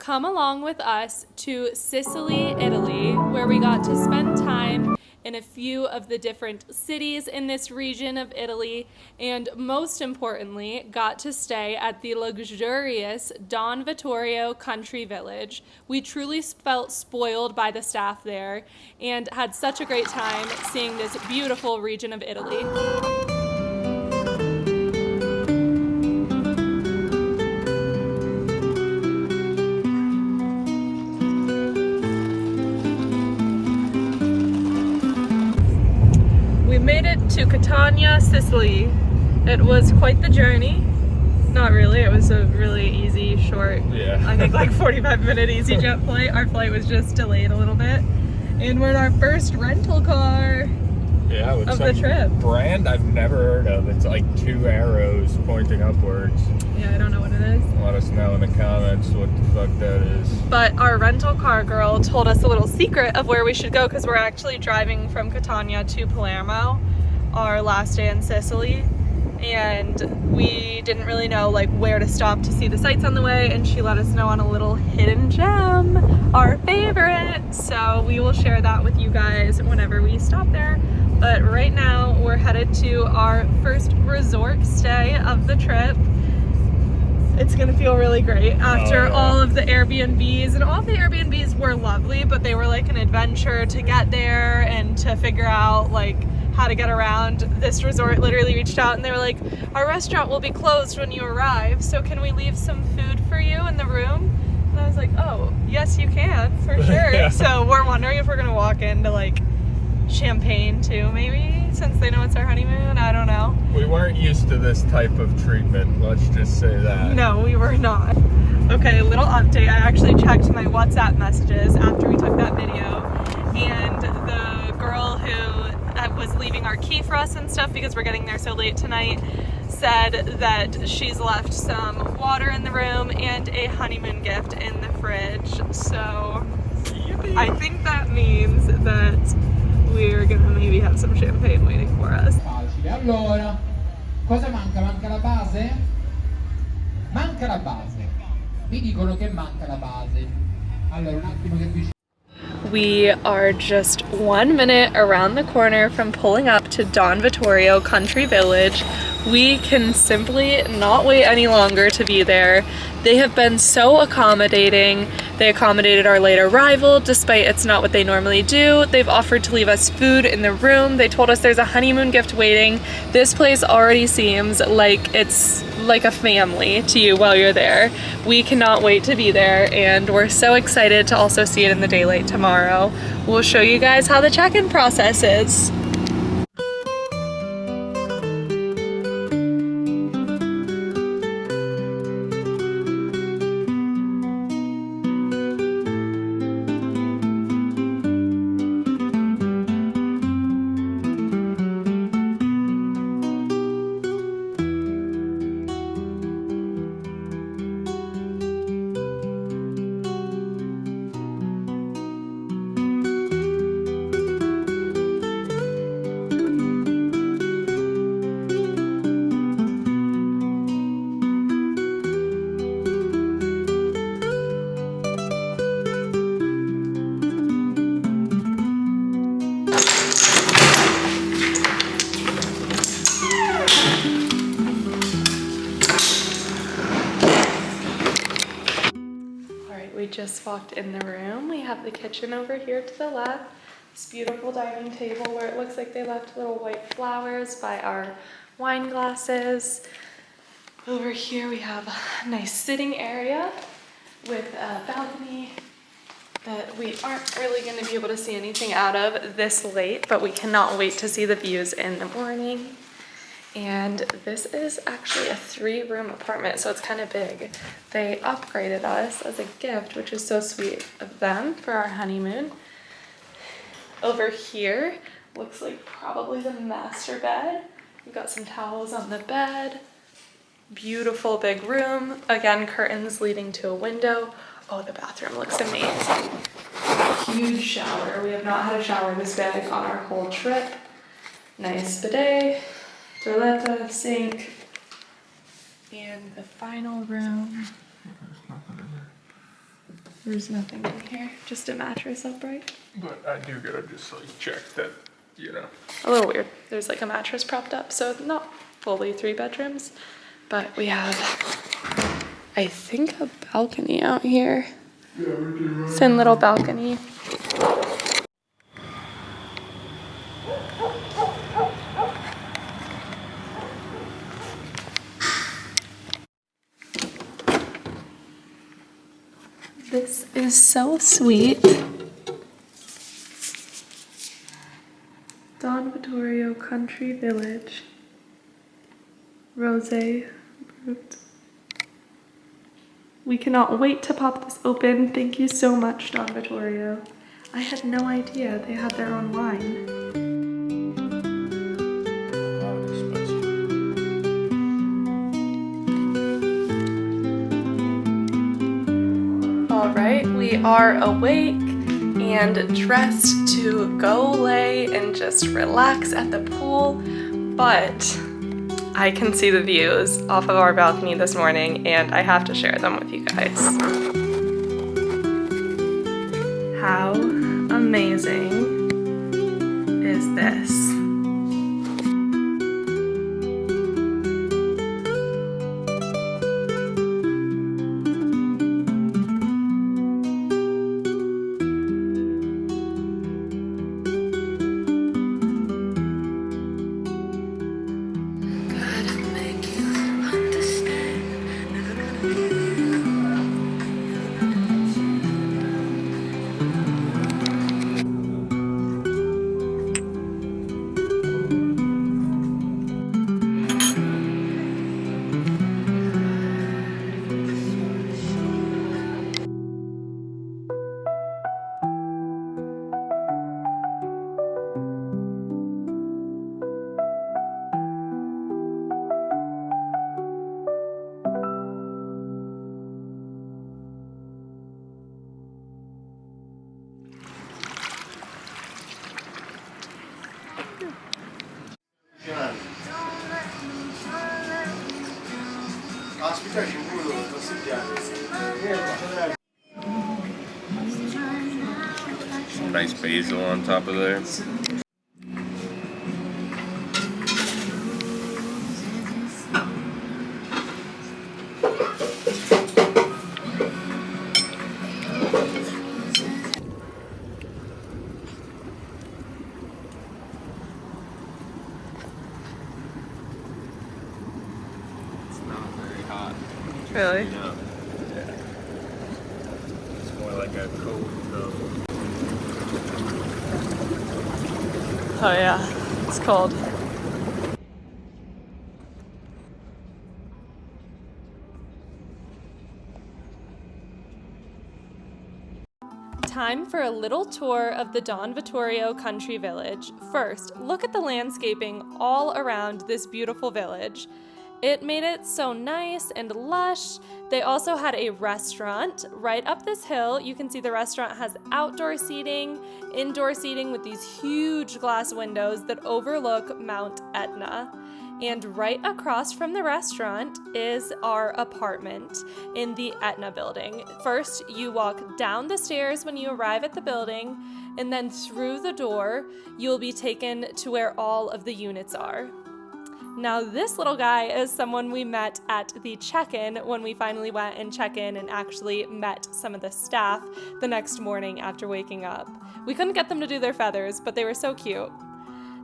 come along with us to Sicily, Italy, where we got to spend time in a few of the different cities in this region of Italy, and most importantly, got to stay at the luxurious Don Vittorio Country Village. We truly felt spoiled by the staff there and had such a great time seeing this beautiful region of Italy. We made it to Catania, Sicily. It was quite the journey. Not really, it was a really easy, short, I think like 45-minute EasyJet flight. Our flight was just delayed a little bit. And we're in our first rental car of the trip. Brand I've never heard of. It's like two arrows pointing upwards. Yeah, I don't know what it is. Let us know in the comments what the fuck that is. But our rental car girl told us a little secret of where we should go, because we're actually driving from Catania to Palermo, our last day in Sicily. And we didn't really know like where to stop to see the sights on the way, and she let us know on a little hidden gem, our favorite. So we will share that with you guys whenever we stop there. But right now we're headed to our first resort stay of the trip. It's gonna feel really great after all of the Airbnbs, and all of the Airbnbs were lovely, but they were like an adventure to get there and to figure out like how to get around. This resort literally reached out and they were like, our restaurant will be closed when you arrive, so can we leave some food for you in the room? And I was like, oh, yes you can, for sure. Yeah. So we're wondering if we're gonna walk into like champagne too, maybe, since they know it's our honeymoon. I don't know. We weren't used to this type of treatment, let's just say that. No, we were not. Okay, a little update. I actually checked my WhatsApp messages after we took that video, and the girl who was leaving our key for us and stuff, because we're getting there so late tonight, said that she's left some water in the room and a honeymoon gift in the fridge. So yippee. I think that means that we're gonna maybe have some champagne waiting for us. Allora, cosa manca? Manca la base? Manca la base. Mi dicono che manca la base. Allora, un attimo che vi... We are just 1 minute around the corner from pulling up to Don Vittorio Country Village. We can simply not wait any longer to be there. They have been so accommodating. They accommodated our late arrival despite it's not what they normally do. They've offered to leave us food in the room. They told us there's a honeymoon gift waiting. This place already seems like it's like a family to you while you're there. We cannot wait to be there, and we're so excited to also see it in the daylight tomorrow. We'll show you guys how the check-in process is. We just walked in the room. We have the kitchen over here to the left. This beautiful dining table where it looks like they left little white flowers by our wine glasses. Over here we have a nice sitting area with a balcony that we aren't really going to be able to see anything out of this late, but we cannot wait to see the views in the morning. And this is actually a 3-room apartment, so it's kind of big. They upgraded us as a gift, which is so sweet of them, for our honeymoon. Over here looks like probably the master bed. We've got some towels on the bed. Beautiful big room. Again, curtains leading to a window. Oh, the bathroom looks amazing. Huge shower. We have not had a shower this big on our whole trip. Nice bidet. Toilet, sink, and the final room There's nothing in here, just a mattress upright. But I do gotta just like check that, you know. A little weird. There's like a mattress propped up, so not fully 3 bedrooms, but we have, I think, a balcony out here. Thin little balcony. This is so sweet. Don Vittorio Country Village. Rosé Brut. We cannot wait to pop this open. Thank you so much, Don Vittorio. I had no idea they had their own wine. All right, we are awake and dressed to go lay and just relax at the pool, but I can see the views off of our balcony this morning and I have to share them with you guys. How amazing is this? Some nice basil on top of there. Really? Yeah. It's more like a cold though. Oh yeah, it's cold. Time for a little tour of the Don Vittorio Country Village. First, look at the landscaping all around this beautiful village. It made it so nice and lush. They also had a restaurant right up this hill. You can see the restaurant has outdoor seating, indoor seating with these huge glass windows that overlook Mount Etna. And right across from the restaurant is our apartment in the Etna building. First, you walk down the stairs when you arrive at the building, and then through the door, you'll be taken to where all of the units are. Now, this little guy is someone we met at the check-in when we finally went and checked in and actually met some of the staff the next morning after waking up. We couldn't get them to do their feathers, but they were so cute.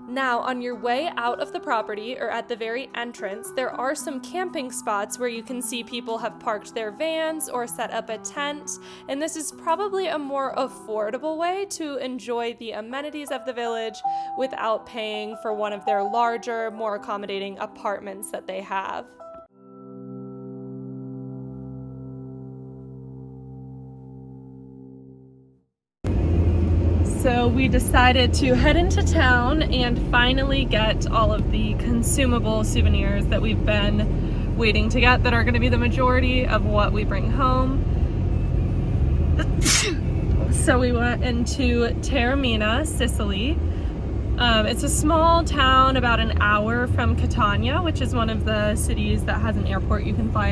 Now, on your way out of the property, or at the very entrance, there are some camping spots where you can see people have parked their vans or set up a tent, and this is probably a more affordable way to enjoy the amenities of the village without paying for one of their larger, more accommodating apartments that they have. So we decided to head into town and finally get all of the consumable souvenirs that we've been waiting to get that are going to be the majority of what we bring home. So we went into Taormina, Sicily. It's a small town about an hour from Catania, which is one of the cities that has an airport you can fly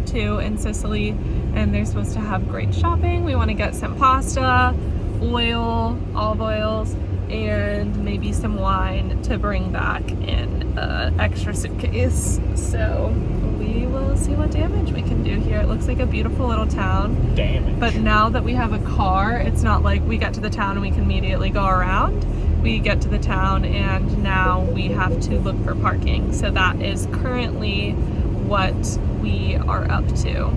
to in Sicily, and they're supposed to have great shopping. We want to get some pasta, oil, olive oils, and maybe some wine to bring back in an extra suitcase. So we will see what damage we can do here. It looks like a beautiful little town. Damage. But now that we have a car, it's not like we get to the town and we can immediately go around. We get to the town and now we have to look for parking. So that is currently what we are up to.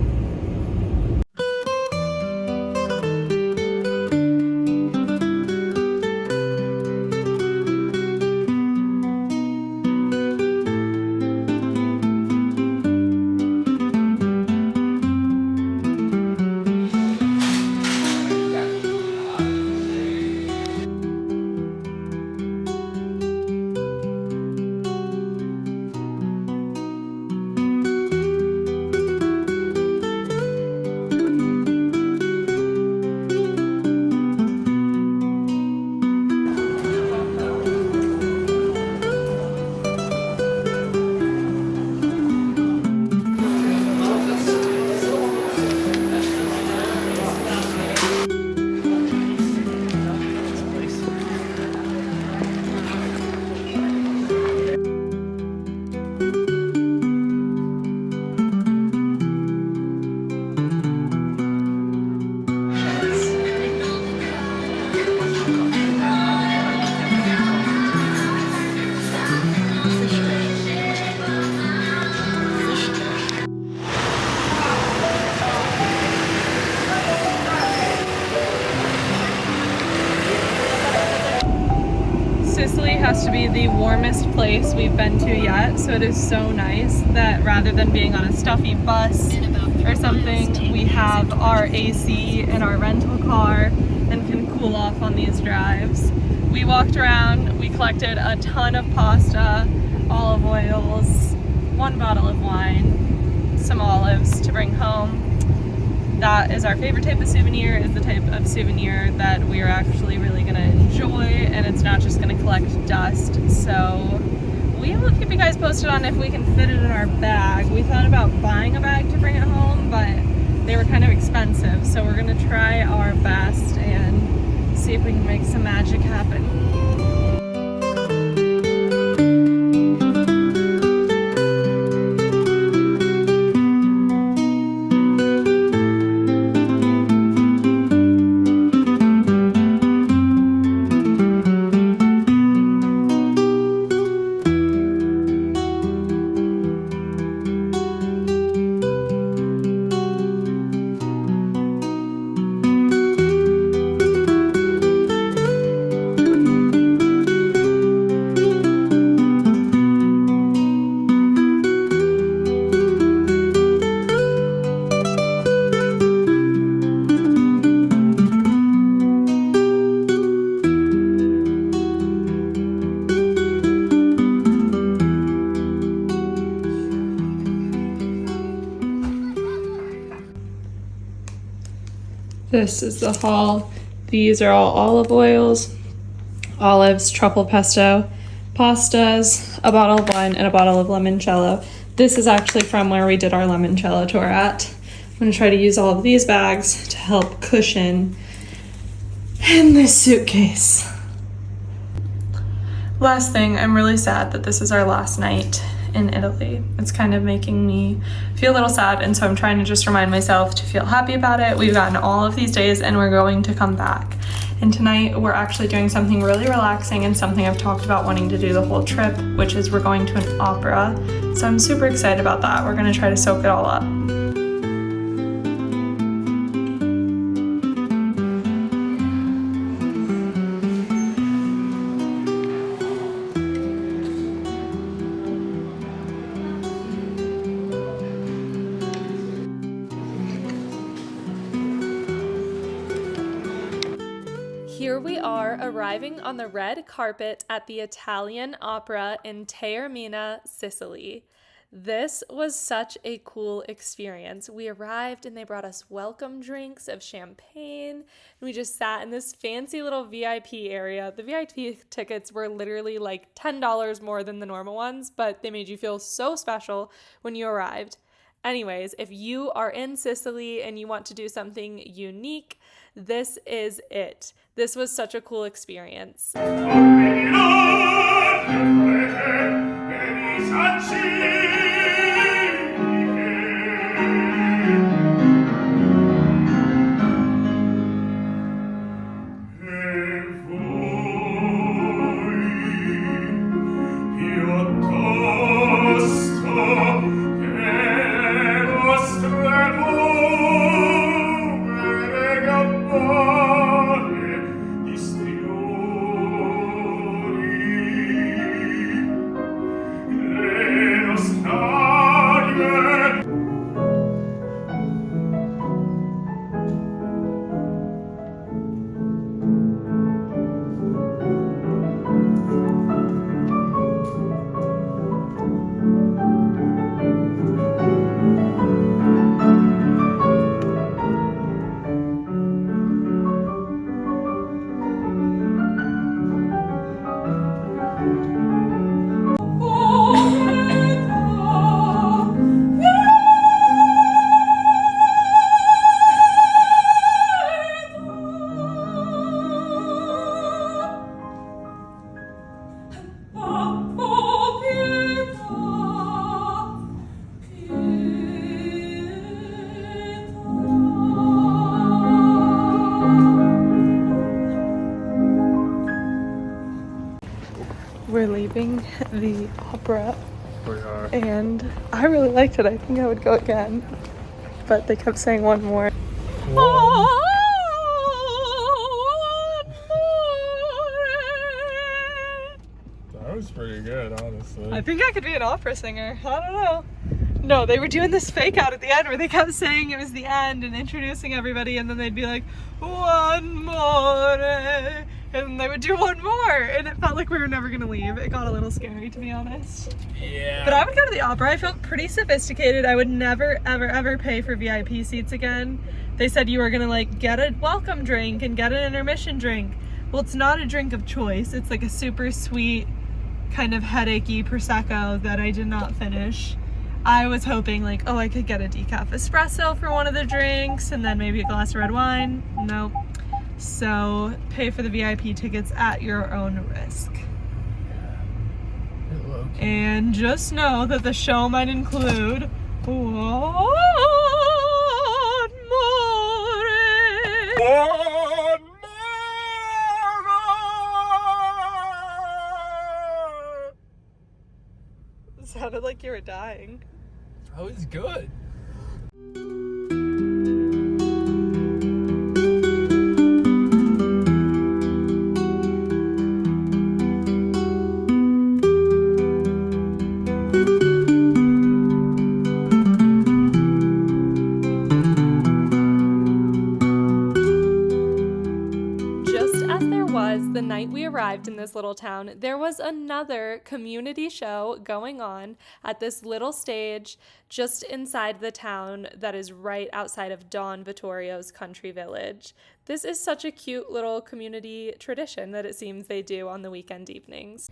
Sicily has to be the warmest place we've been to yet, so it is so nice that rather than being on a stuffy bus or something, we have our AC in our rental car and can cool off on these drives. We walked around, we collected a ton of pasta, olive oils, 1 bottle of wine, some olives to bring home. That is our favorite type of souvenir, is the type of souvenir that we are actually really gonna enjoy, and it's not just gonna collect dust. So we will keep you guys posted on if we can fit it in our bag. We thought about buying a bag to bring it home, but they were kind of expensive. So we're gonna try our best and see if we can make some magic happen. This is the haul. These are all olive oils, olives, truffle pesto, pastas, a bottle of wine, and a bottle of limoncello. This is actually from where we did our limoncello tour at. I'm gonna try to use all of these bags to help cushion in this suitcase. Last thing, I'm really sad that this is our last night in Italy. It's kind of making me feel a little sad, and so I'm trying to just remind myself to feel happy about it. We've gotten all of these days and we're going to come back. And tonight we're actually doing something really relaxing and something I've talked about wanting to do the whole trip, which is we're going to an opera. So I'm super excited about that. We're gonna try to soak it all up. Here we are arriving on the red carpet at the Italian Opera in Taormina, Sicily. This was such a cool experience. We arrived and they brought us welcome drinks of champagne, and we just sat in this fancy little VIP area. The VIP tickets were literally like $10 more than the normal ones, but they made you feel so special when you arrived. Anyways, if you are in Sicily and you want to do something unique, this is it. This was such a cool experience. We're leaving the opera, We are. and I really liked it. I think I would go again, but they kept saying one more. That was pretty good, honestly. I think I could be an opera singer. I don't know. No, they were doing this fake out at the end where they kept saying it was the end and introducing everybody, and then they'd be like, one more, and then they would do one more, and it felt like we were never gonna leave. It got a little scary, to be honest. Yeah. But I would go to the opera. I felt pretty sophisticated. I would never, ever, ever pay for VIP seats again. They said you were gonna like get a welcome drink and get an intermission drink. Well, it's not a drink of choice. It's like a super sweet, kind of headachy Prosecco that I did not finish. I was hoping like, oh, I could get a decaf espresso for one of the drinks and then maybe a glass of red wine. Nope. So pay for the VIP tickets at your own risk. And just know that the show might include one more. One more! It sounded like you were dying. That was good. The night we arrived in this little town, there was another community show going on at this little stage just inside the town that is right outside of Don Vittorio's Country Village. This is such a cute little community tradition that it seems they do on the weekend evenings.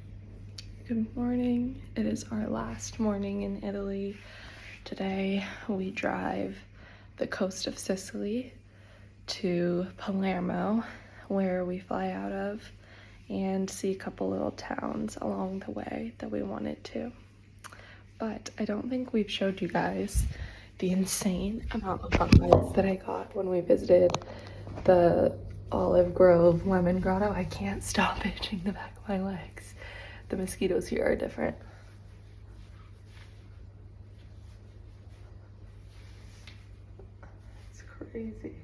Good morning. It is our last morning in Italy. Today we drive the coast of Sicily to Palermo, where we fly out of, and see a couple little towns along the way that we wanted to. But I don't think we've showed you guys the insane amount of bug bites that I got when we visited the Olive Grove Lemon Grotto. I can't stop itching the back of my legs. The mosquitoes here are different. It's crazy.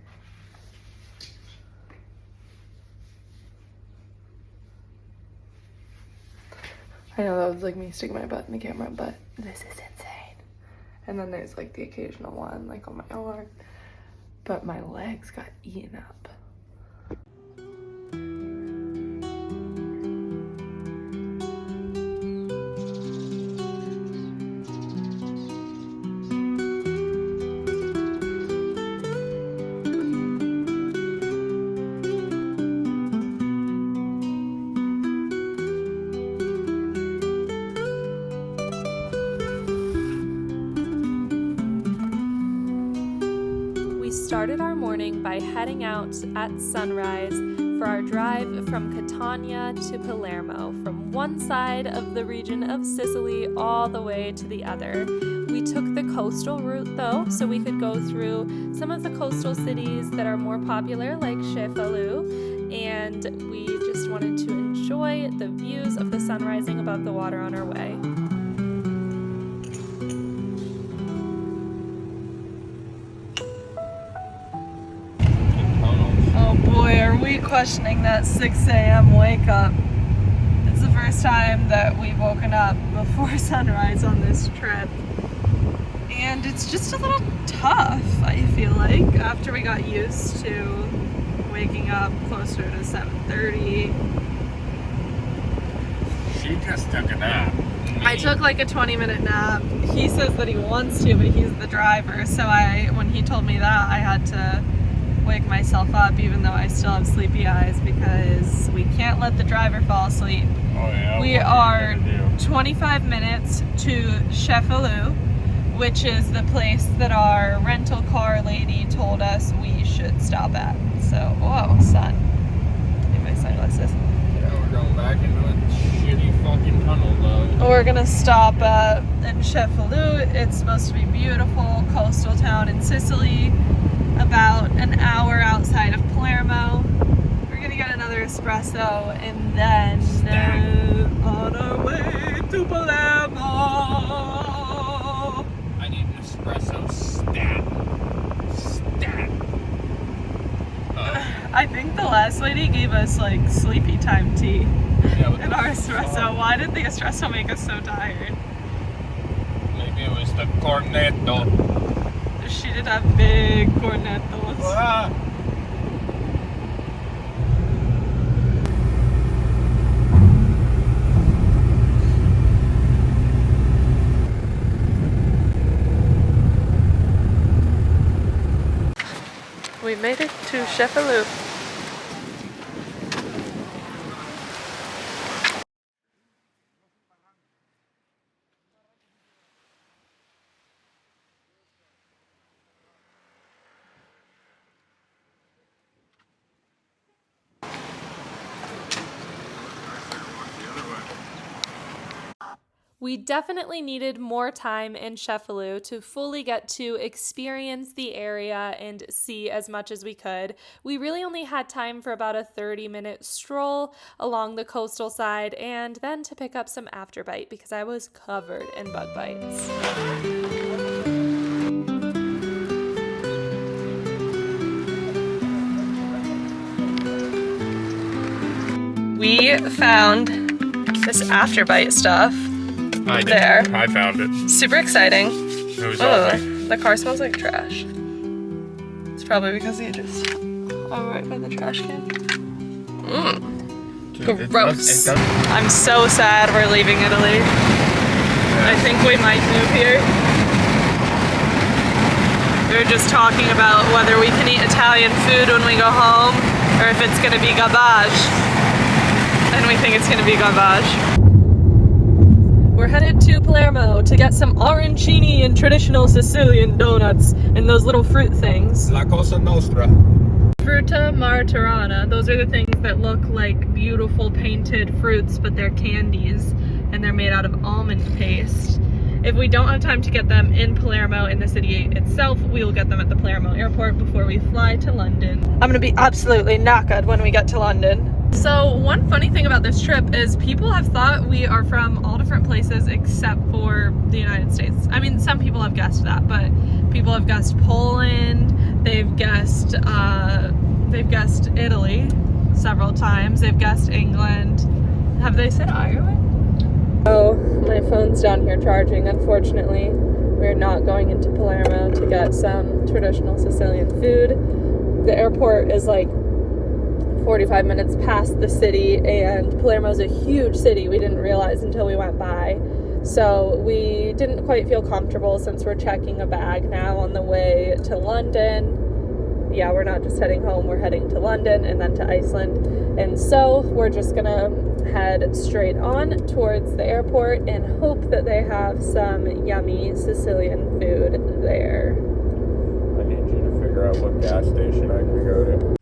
I know that was like me sticking my butt in the camera, but this is insane. And then there's like the occasional one like on my arm, but my legs got eaten up. started our morning by heading out at sunrise for our drive from Catania to Palermo, from one side of the region of Sicily all the way to the other. We took the coastal route though, so we could go through some of the coastal cities that are more popular, like Cefalù, and we just wanted to enjoy the views of the sun rising above the water on our way. Oh boy, are we questioning that 6 a.m. wake up. It's the first time that we've woken up before sunrise on this trip. And it's just a little tough, I feel like, after we got used to waking up closer to 7:30. She just took a nap. I took like a 20-minute nap. He says that he wants to, but he's the driver. So when he told me that, I had to wake myself up even though I still have sleepy eyes because we can't let the driver fall asleep. Oh yeah. We are 25 minutes to Cefalù, which is the place that our rental car lady told us we should stop at. So, whoa, sun. Need my sunglasses. Yeah, we're going back into a shitty fucking tunnel though. We're gonna stop in Cefalù. It's supposed to be beautiful, coastal town in Sicily, about an hour outside of Palermo. We're gonna get another espresso and then on our way to Palermo. I need an espresso stat. I think the last lady gave us like sleepy time tea in our espresso. Why did the espresso make us so tired? Maybe it was the cornetto. She did have big cornetos. Ah. We made it to Cefalù. We definitely needed more time in Cefalù to fully get to experience the area and see as much as we could. We really only had time for about a 30-minute stroll along the coastal side and then to pick up some afterbite because I was covered in bug bites. We found this afterbite stuff. I did. There. I found it. Super exciting. It was Oh, alright. the car smells like trash. It's probably because you just right by the trash can. Dude, Gross. It does. I'm so sad we're leaving Italy. I think we might move here. We were just talking about whether we can eat Italian food when we go home or if it's gonna be garbage. And we think it's gonna be garbage. We're headed to Palermo to get some arancini and traditional Sicilian donuts and those little fruit things. La cosa nostra. Frutta martorana. Those are the things that look like beautiful painted fruits, but they're candies and they're made out of almond paste. If we don't have time to get them in Palermo in the city itself, we will get them at the Palermo airport before we fly to London. I'm gonna be absolutely knackered when we get to London. So one funny thing about this trip is people have thought we are from all different places except for the United States. I mean, some people have guessed that, but people have guessed Poland, they've guessed Italy several times, they've guessed England. Have they said Ireland? Oh, my phone's down here charging. Unfortunately, we're not going into Palermo to get some traditional Sicilian food. The airport is like 45 minutes past the city, and Palermo's a huge city. We didn't realize until we went by. So we didn't quite feel comfortable since we're checking a bag now on the way to London. Yeah, we're not just heading home, we're heading to London and then to Iceland. And so we're just gonna head straight on towards the airport and hope that they have some yummy Sicilian food there. I need you to figure figure out what gas station I can go to.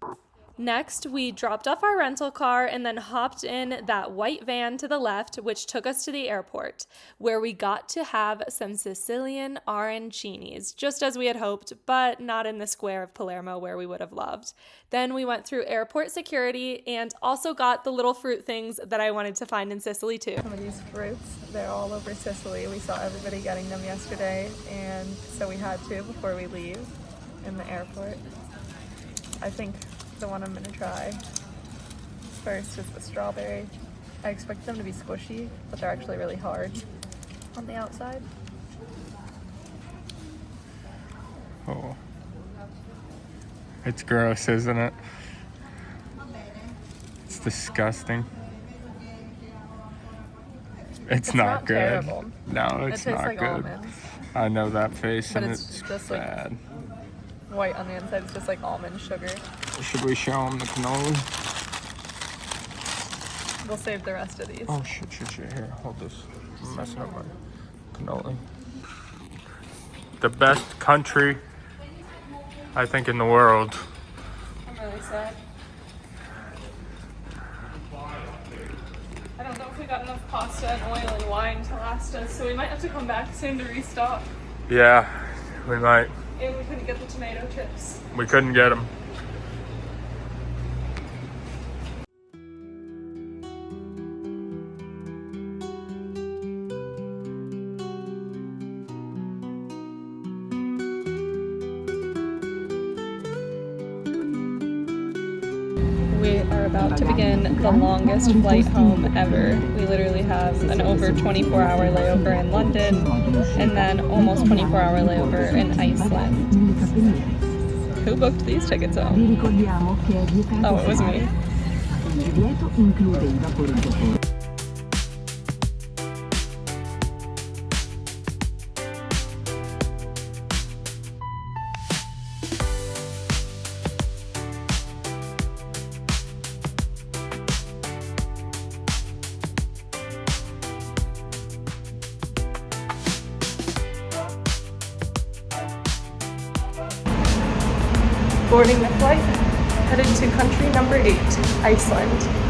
Next, we dropped off our rental car and then hopped in that white van to the left, which took us to the airport, where we got to have some Sicilian arancinis, just as we had hoped, but not in the square of Palermo where we would have loved. Then we went through airport security and also got the little fruit things that I wanted to find in Sicily too. Some of these fruits, they're all over Sicily. We saw everybody getting them yesterday, and so we had to before we leave in the airport. I think the one I'm gonna try first is the strawberry. I expect them to be squishy, but they're actually really hard on the outside. Oh. It's gross, isn't it? It's disgusting. It's not good. Terrible. No, It it's tastes not like good. almonds, I know that face, but and it's it's just like bad. white on the inside. It's just like almond sugar. Should we show them the cannoli? We'll save the rest of these. Oh shit! Here, hold this. I'm messing up my cannoli. The best country, I think, in the world. I'm really sad. I don't know if we got enough pasta and oil and wine to last us, so we might have to come back soon to restock. Yeah, we might. And we couldn't get the tomato chips. We couldn't get them. We are about to begin the longest flight home ever. We literally have an over 24-hour layover in London and then almost 24-hour layover in Iceland. Who booked these tickets home? Oh, it was me. Boarding the flight, headed to country number 8, Iceland.